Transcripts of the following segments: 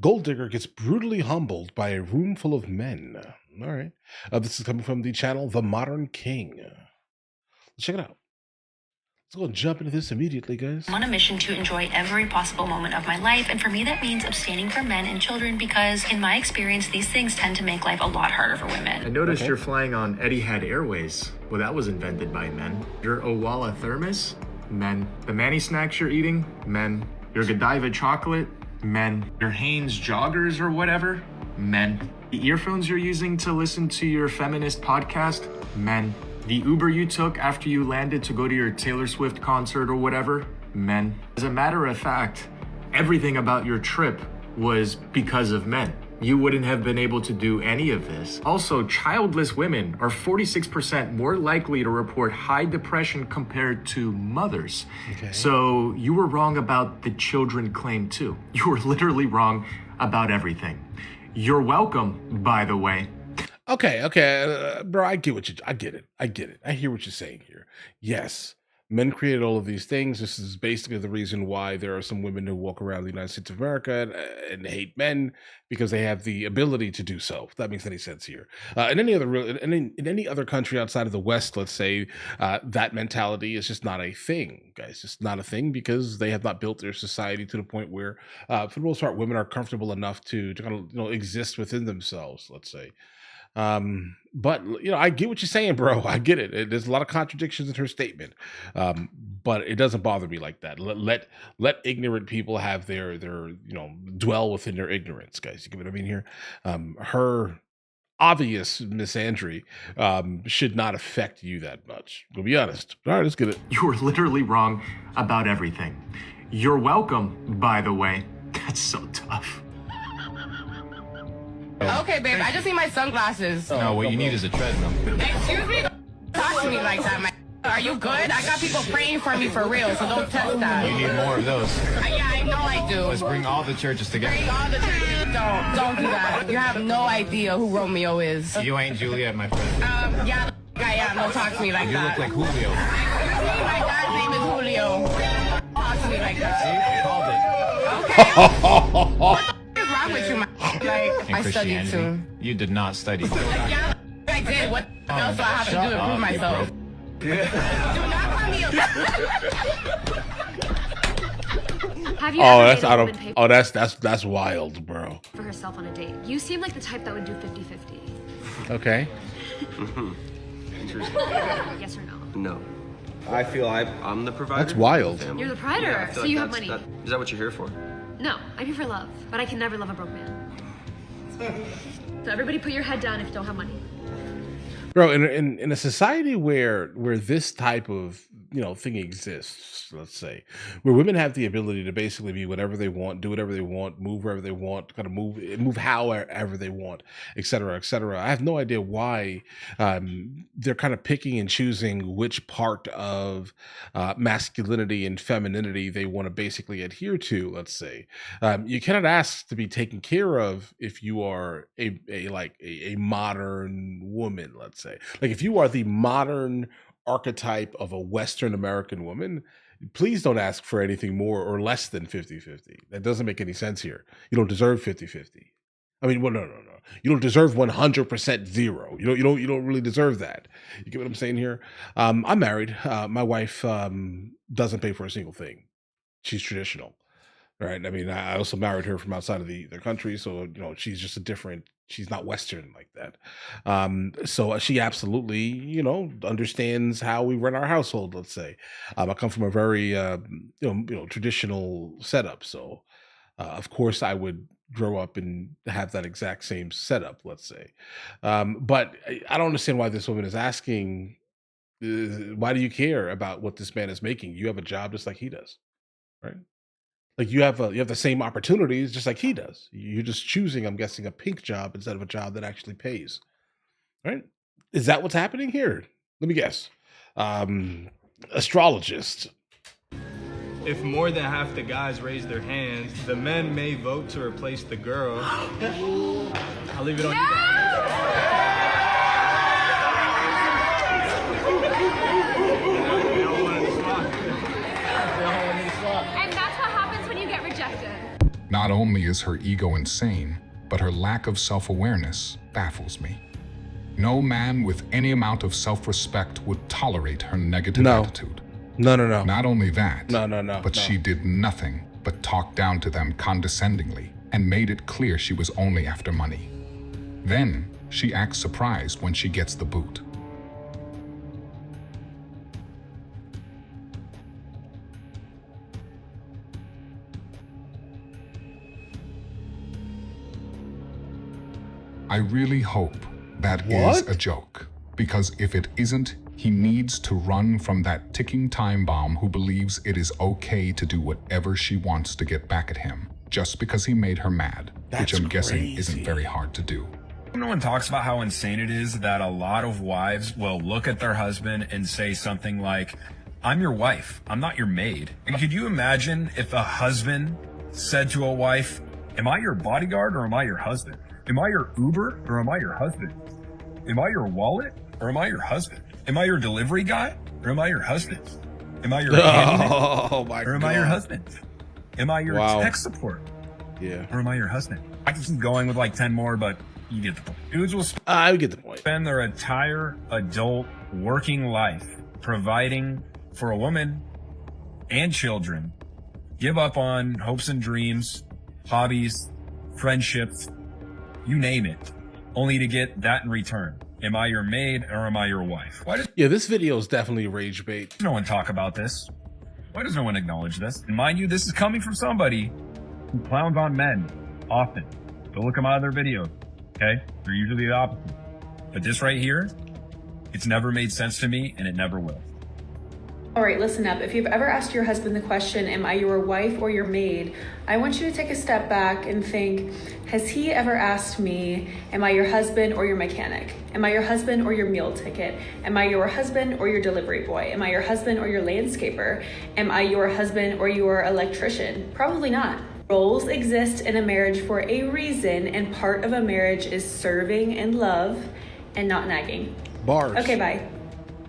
Gold digger gets brutally humbled by a room full of men. All right. This is coming from the channel The Modern King. Let's check it out. Let's go and jump into this immediately, guys. I'm on a mission to enjoy every possible moment of my life, and for me that means abstaining from men and children because, in my experience, these things tend to make life a lot harder for women. I noticed you're flying on Etihad Airways. Well, that was invented by men. Your Owala thermos? Men. The Manny snacks you're eating? Men. Your Godiva chocolate? Men. Your Hanes joggers or whatever? Men. The earphones you're using to listen to your feminist podcast? Men. The Uber you took after you landed to go to your Taylor Swift concert or whatever? Men. As a matter of fact, everything about your trip was because of men. You wouldn't have been able to do any of this. Also, childless women are 46% more likely to report high depression compared to mothers. Okay. So you were wrong about the children claim too. You were literally wrong about everything. You're welcome, by the way. Okay, bro, I get it. I get it. I hear what you're saying here. Yes, men created all of these things. This is basically the reason why there are some women who walk around the United States of America and hate men because they have the ability to do so. If that makes any sense here. In any other country outside of the West, let's say, that mentality is just not a thing, guys. It's not a thing because they have not built their society to the point where, for the most part, women are comfortable enough to kind of exist within themselves. Let's say. But I get what you're saying, bro. I get it. There's a lot of contradictions in her statement. But it doesn't bother me like that. Let ignorant people have their dwell within their ignorance, guys. You get what I mean here? Her obvious misandry should not affect you that much. To be honest. All right, let's get it. You were literally wrong about everything. You're welcome, by the way. That's so tough. Okay, babe, I just need my sunglasses. No, what you need is a treadmill. Excuse me? Don't talk to me like that, man. Are you good? I got people praying for me for real, so don't test that. You need more of those. Yeah, I know I do. Let's bring all the churches together. Bring all the churches. Don't do that. You have no idea who Romeo is. You ain't Juliet, my friend. Yeah, I am. Don't talk to me like You that. look like Julio. Excuse me, my dad's name is Julio. Don't talk to me like that. See, I called it. Okay. What the is wrong with you, man? Like, In I studied too. You did not study. Yeah, I did. What else do I have to do to prove myself? Do not call me a... Have you ever that's made a woman pay that's wild, bro. for herself on a date? You seem like the type that would do 50-50. Okay. Interesting. Yes or no? No. I feel I'm the provider. That's wild. of the family. You're the provider, Yeah, I feel so like you have that's- money. Is that what you're here for? No, I'm here for love, but I can never love a broke man. So everybody put your head down if you don't have money. Bro, in a society where this type of thing exists, let's say, where women have the ability to basically be whatever they want, do whatever they want, move wherever they want, kind of move however they want, et cetera, et cetera. I have no idea why they're kind of picking and choosing which part of masculinity and femininity they want to basically adhere to. Let's say you cannot ask to be taken care of if you are a modern woman. Let's say, like, if you are the modern archetype of a Western American woman, please don't ask for anything more or less than 50-50. That doesn't make any sense here. You don't deserve 50-50. I mean, well, no. You don't deserve 100% zero. You don't really deserve that. You get what I'm saying here? I'm married. My wife doesn't pay for a single thing. She's traditional. Right. I mean, I also married her from outside of the country. So, she's just she's not Western like that. So she absolutely, understands how we run our household, let's say. I come from a very, traditional setup. So, of course, I would grow up and have that exact same setup, let's say. But I don't understand why this woman is asking, why do you care about what this man is making? You have a job just like he does, right? Like you have the same opportunities just like he does. You're just choosing, I'm guessing, a pink job instead of a job that actually pays. Right? Is that what's happening here? Let me guess. Astrologist. If more than half the guys raise their hands, the men may vote to replace the girl. I'll leave it on you guys. And that's what happens when you get rejected. No, Not only is her ego insane, but her lack of self-awareness baffles me. No man with any amount of self-respect would tolerate her negative attitude. No. Not only that, but she did nothing but talk down to them condescendingly and made it clear she was only after money. Then she acts surprised when she gets the boot. I really hope that is a joke, because if it isn't, he needs to run from that ticking time bomb who believes it is okay to do whatever she wants to get back at him, just because he made her mad, which I'm guessing isn't very hard to do. No one talks about how insane it is that a lot of wives will look at their husband and say something like, "I'm your wife, I'm not your maid." And could you imagine if a husband said to a wife, "Am I your bodyguard or am I your husband? Am I your Uber or am I your husband? Am I your wallet or am I your husband? Am I your delivery guy or am I your husband? Am I your handyman or am I your husband? Am I your tech support or am I your husband?" I can keep going with like 10 more, but you get the point. Dudes will I get the point. Spend their entire adult working life providing for a woman and children, give up on hopes and dreams, hobbies, friendships, you name it, only to get that in return. Am I your maid or am I your wife? Why does this video is definitely rage bait. No one talk about this? Why does no one acknowledge this? And mind you, this is coming from somebody who clowns on men often. Go look them out of their videos, okay? They're usually the opposite. But this right here, it's never made sense to me and it never will. All right, listen up. If you've ever asked your husband the question, am I your wife or your maid? I want you to take a step back and think, has he ever asked me, am I your husband or your mechanic? Am I your husband or your meal ticket? Am I your husband or your delivery boy? Am I your husband or your landscaper? Am I your husband or your electrician? Probably not. Roles exist in a marriage for a reason, and part of a marriage is serving and love and not nagging. Bars. Okay, bye.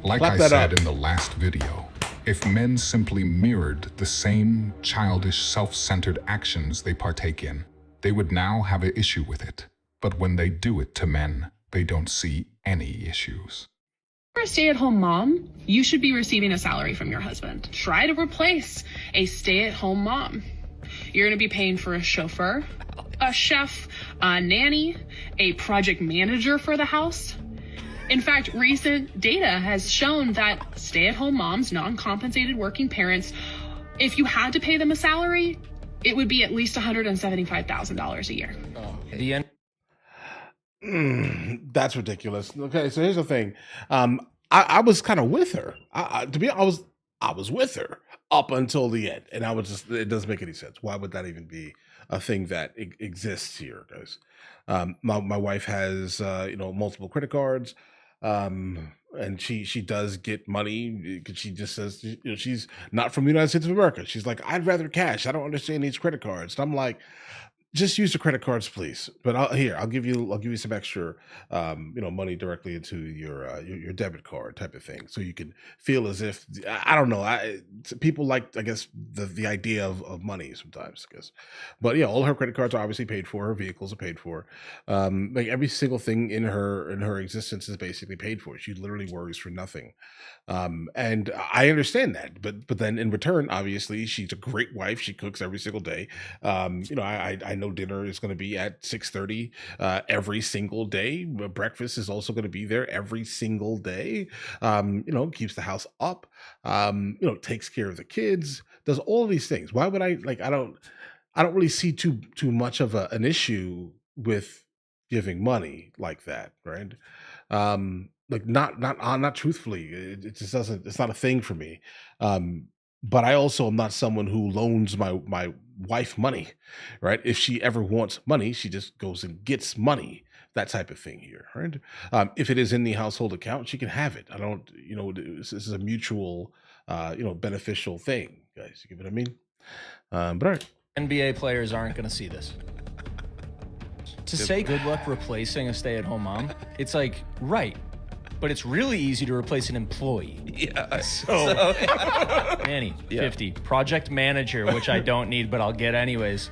Like I said in the last video, if men simply mirrored the same childish, self-centered actions they partake in, they would now have an issue with it. But when they do it to men, they don't see any issues. For a stay-at-home mom, you should be receiving a salary from your husband. Try to replace a stay-at-home mom. You're going to be paying for a chauffeur, a chef, a nanny, a project manager for the house. In fact, recent data has shown that stay-at-home moms, non-compensated working parents, if you had to pay them a salary, it would be at least $175,000 a year. At the end. That's ridiculous. Okay, so here's the thing. I was kind of with her. I was with her up until the end, and I was just, it doesn't make any sense. Why would that even be a thing that exists here, guys? My wife has multiple credit cards, and she does get money because she just says she's not from the United States of America. She's like, I'd rather cash. I don't understand these credit cards. And I'm like, just use the credit cards, please. But I'll give you some extra, money directly into your debit card type of thing, so you can feel as if, I don't know. People like, I guess, the idea of money sometimes, I guess. But yeah, all her credit cards are obviously paid for. Her vehicles are paid for. Like every single thing in her existence is basically paid for. She literally worries for nothing. And I understand that, but then in return, obviously, she's a great wife. She cooks every single day. I know dinner is going to be at 6:30 every single day. Breakfast is also going to be there every single day. Keeps the house up. Takes care of the kids. Does all of these things. Why would I don't really see too much of an issue with giving money like that, right? Not truthfully, it just doesn't. It's not a thing for me. But I also am not someone who loans my wife money, right? If she ever wants money, she just goes and gets money. That type of thing here, right? If it is in the household account, she can have it. I don't, this is a mutual, beneficial thing, guys. You get what I mean? But all right. NBA players aren't going to see this. To say good luck replacing a stay-at-home mom, it's like, right. But it's really easy to replace an employee. Yeah. So Manny, 50. Project manager, which I don't need, but I'll get anyways,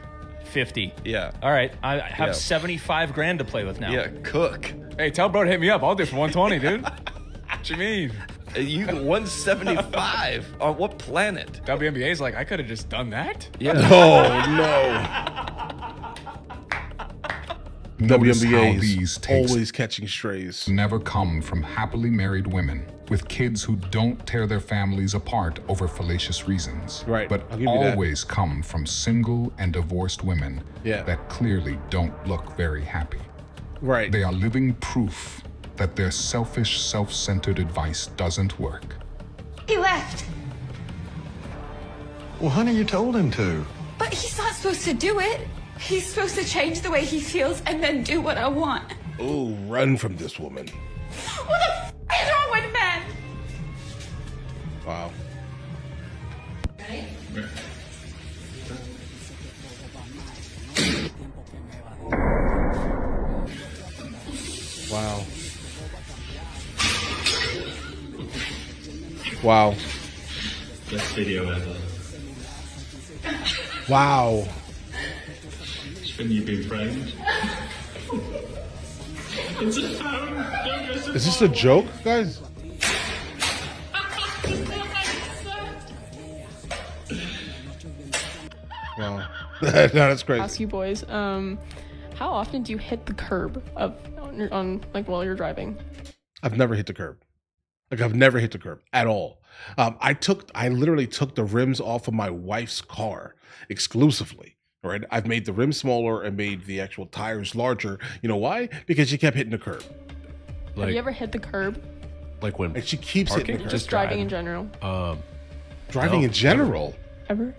50. Yeah. All right, I have Yeah. 75 grand to play with now. Yeah, cook. Hey, tell bro to hit me up. I'll do it for 120, dude. What you mean? You 175 on what planet? WNBA's like, I could have just done that. Yeah. No. Notice how WNBA these is tastes always catching strays. never come from happily married women with kids who don't tear their families apart over fallacious reasons, Right, but I'll give you that. always come from single and divorced women Yeah. that clearly don't look very happy. Right. They are living proof that their selfish, self-centered advice doesn't work. He left. Well, honey, you told him to. But he's not supposed to do it. He's supposed to change the way he feels and then do what I want. Ooh, run from this woman. What the f is wrong with men? Wow. Wow. Wow. Best video ever. Wow. Shouldn't you be framed? It's a phone. Don't go so Is this a joke, guys? Wow. No, that's crazy. Ask you boys, how often do you hit the curb on like while you're driving? I've never hit the curb. Like I've never hit the curb at all. I literally took the rims off of my wife's car exclusively. Right. I've made the rims smaller and made the actual tires larger. You know why? Because she kept hitting the curb. Have you ever hit the curb? Like when And she keeps hitting the curb. Just driving in general. Driving in general. Ever?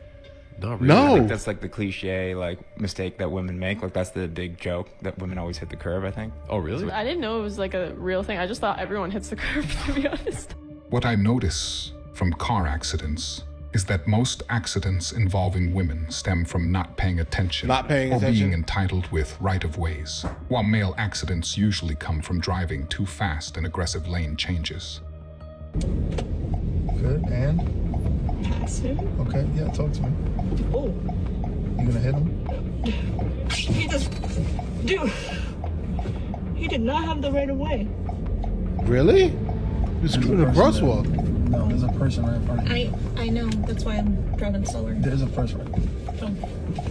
Not really. No. I think that's like the cliche mistake that women make. Like that's the big joke that women always hit the curb, I think. Oh, really? I didn't know it was like a real thing. I just thought everyone hits the curb, to be honest. What I notice from car accidents is that most accidents involving women stem from not paying attention Not paying or attention. being entitled with right-of-ways, while male accidents usually come from driving too fast and aggressive lane changes. Good, and? Okay, yeah, talk to me. Oh. You gonna hit him? He just... Dude. He did not have the right of way. Really? He's doing a crosswalk. No, there's a person right in front of you. I know. That's why I'm driving slower. There's a person right. Oh,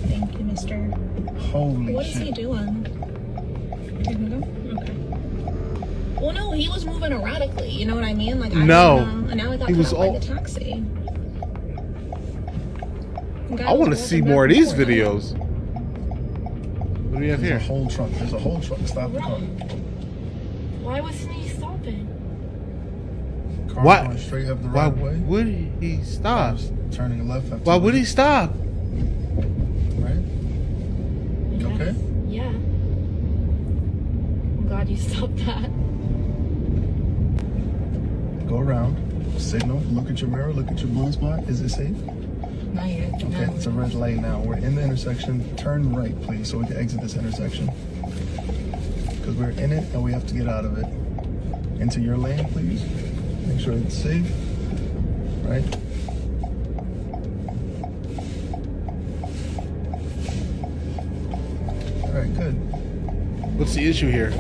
thank you, mister. Holy What is shit. he doing? You can go? Okay. Well, no, he was moving erratically. You know what I mean? Like, I No. didn't know, and now I got He cut was off by all- the taxi. I want to see more of these videos. What do we have There's here? a whole truck. There's a whole truck. Stop the car. Why wasn't he stopping? Car What? going straight up the Why right way. would he stop? Turning left. After Why would he stop? Right? You okay? Yeah. I'm glad you stopped that. Go around. Signal. Look at your mirror. Look at your blind spot. Is it safe? Not yet. Okay, it's a red light now. We're in the intersection. Turn right, please, so we can exit this intersection. Because we're in it and we have to get out of it. Into your lane, please. Make sure it's safe. Right? All right, good. What's the issue here?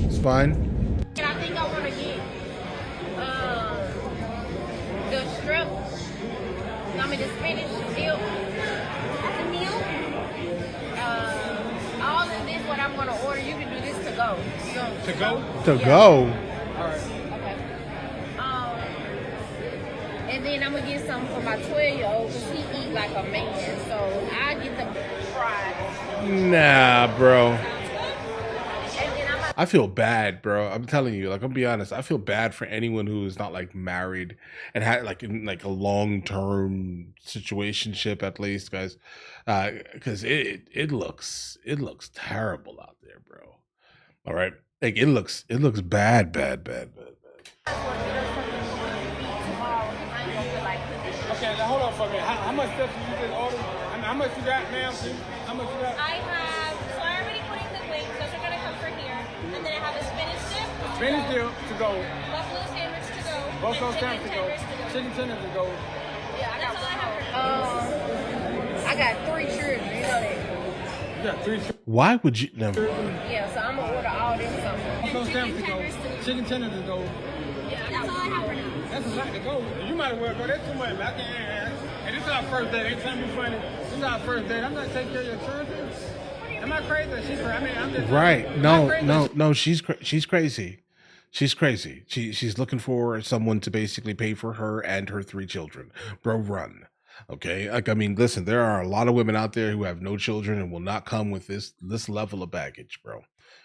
It's fine. I think I want to get the strip. I mean the Spanish dip as a meal. All of this, what I'm gonna order, you can do this to go. To go? To go. All right. Okay. And then I'm gonna get something for my 12-year-old because he eat like a man. So I get the fries. Nah, bro. I feel bad, bro. I'm telling you, like, I'll be honest. I feel bad for anyone who is not like married and had like in like a long-term situationship, at least, guys, because it looks terrible out there, bro. All right, like it looks bad. Okay, now hold on for a minute. How much stuff did you just order? How much you got, ma'am? How much you got? I have, so I already put in the wings. Those are gonna come from here. And then I have a spinach dip. Spinach dip to go. Buffalo sandwich to go. Buffalo and sandwich to go. Chicken tenders to go. Yeah, that's all I have. I I got 3 children. You know that. You got 3 children. Why would you? No. Yeah, so I'm gonna order all this something. Those stamps to go. Chicken tenders to go. Yeah, that's all I have for now. That's a lot to go. You might as well go. That's too much. I can't. And this is our first date. Ain't trying to be funny. This is our first date. I'm not taking care of your children. Am I crazy? She's crazy. I mean, I'm just Right? No. She's crazy. She's crazy. She's looking for someone to basically pay for her and her 3 children. Bro, run. Okay. Like, I mean, listen, there are a lot of women out there who have no children and will not come with this level of baggage, bro.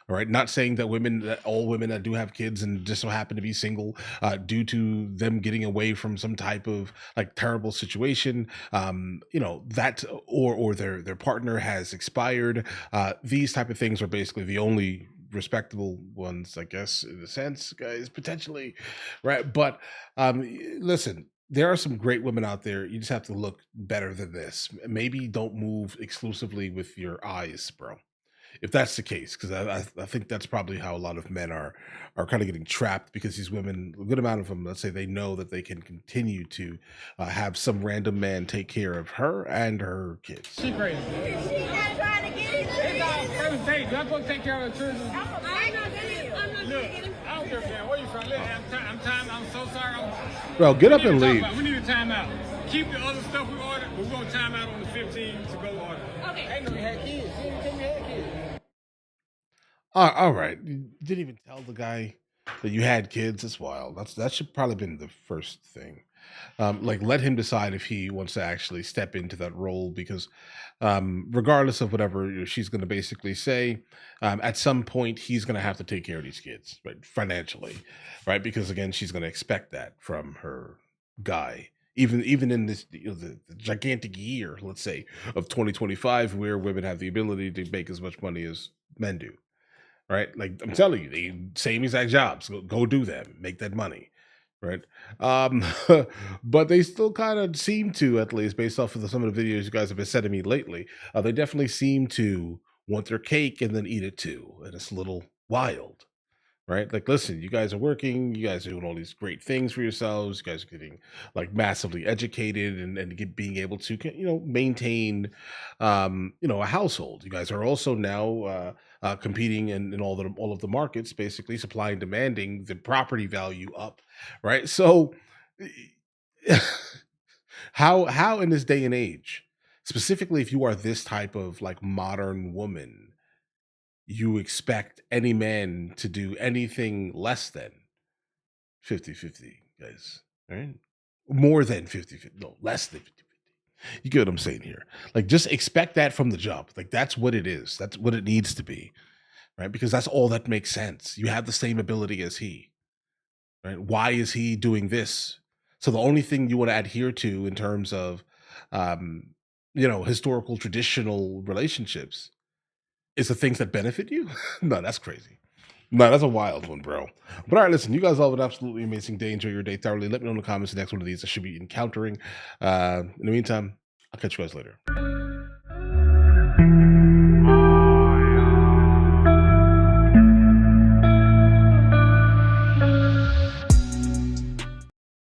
All right. Not saying that all women that do have kids and just so happen to be single, due to them getting away from some type of like terrible situation, that or their partner has expired. These type of things are basically the only respectable ones, I guess, in a sense, guys, potentially, right? But listen, there are some great women out there. You just have to look better than this. Maybe don't move exclusively with your eyes, bro. If that's the case, because I think that's probably how a lot of men are kind of getting trapped, because these women, a good amount of them, let's say, they know that they can continue to have some random man take care of her and her kids. She crazy. She's not trying to get it. It's our first date. I'm supposed to take care of the children. I'm not Look, I don't give a damn where you from. Listen, I'm so sorry. Bro, get up and leave. We need a timeout. Keep the other stuff we ordered, but we're gonna time out on the 15 to go order. Okay. I didn't know you had kids. You didn't tell me you had kids. All right. You didn't even tell the guy that you had kids. That's wild. That should probably been the first thing. Like, let him decide if he wants to actually step into that role, because regardless of whatever she's going to basically say, at some point he's going to have to take care of these kids, right, financially, right? Because again, she's going to expect that from her guy. Even in this the gigantic year, let's say, of 2025, where women have the ability to make as much money as men do. Right? Like, I'm telling you, the same exact jobs. Go do them, make that money. Right? But they still kind of seem to, at least based off of some of the videos you guys have been sending me lately, they definitely seem to want their cake and then eat it too. And it's a little wild. Right? Like, listen, you guys are working, you guys are doing all these great things for yourselves, you guys are getting like massively educated and being able to, maintain, a household. You guys are also now competing in all of the markets, basically supply and demanding the property value up, right? So how in this day and age, specifically if you are this type of like modern woman, you expect any man to do anything less than 50-50, guys, right? More than 50-50, no, less than 50-50. You get what I'm saying here? Like, just expect that from the jump. Like, that's what it is. That's what it needs to be, right? Because that's all that makes sense. You have the same ability as he, right? Why is he doing this? So the only thing you want to adhere to in terms of, historical traditional relationships is the things that benefit you? No, that's crazy. No, that's a wild one, bro. But all right, listen, you guys all have an absolutely amazing day. Enjoy your day thoroughly. Let me know in the comments the next one of these I should be encountering. In the meantime, I'll catch you guys later.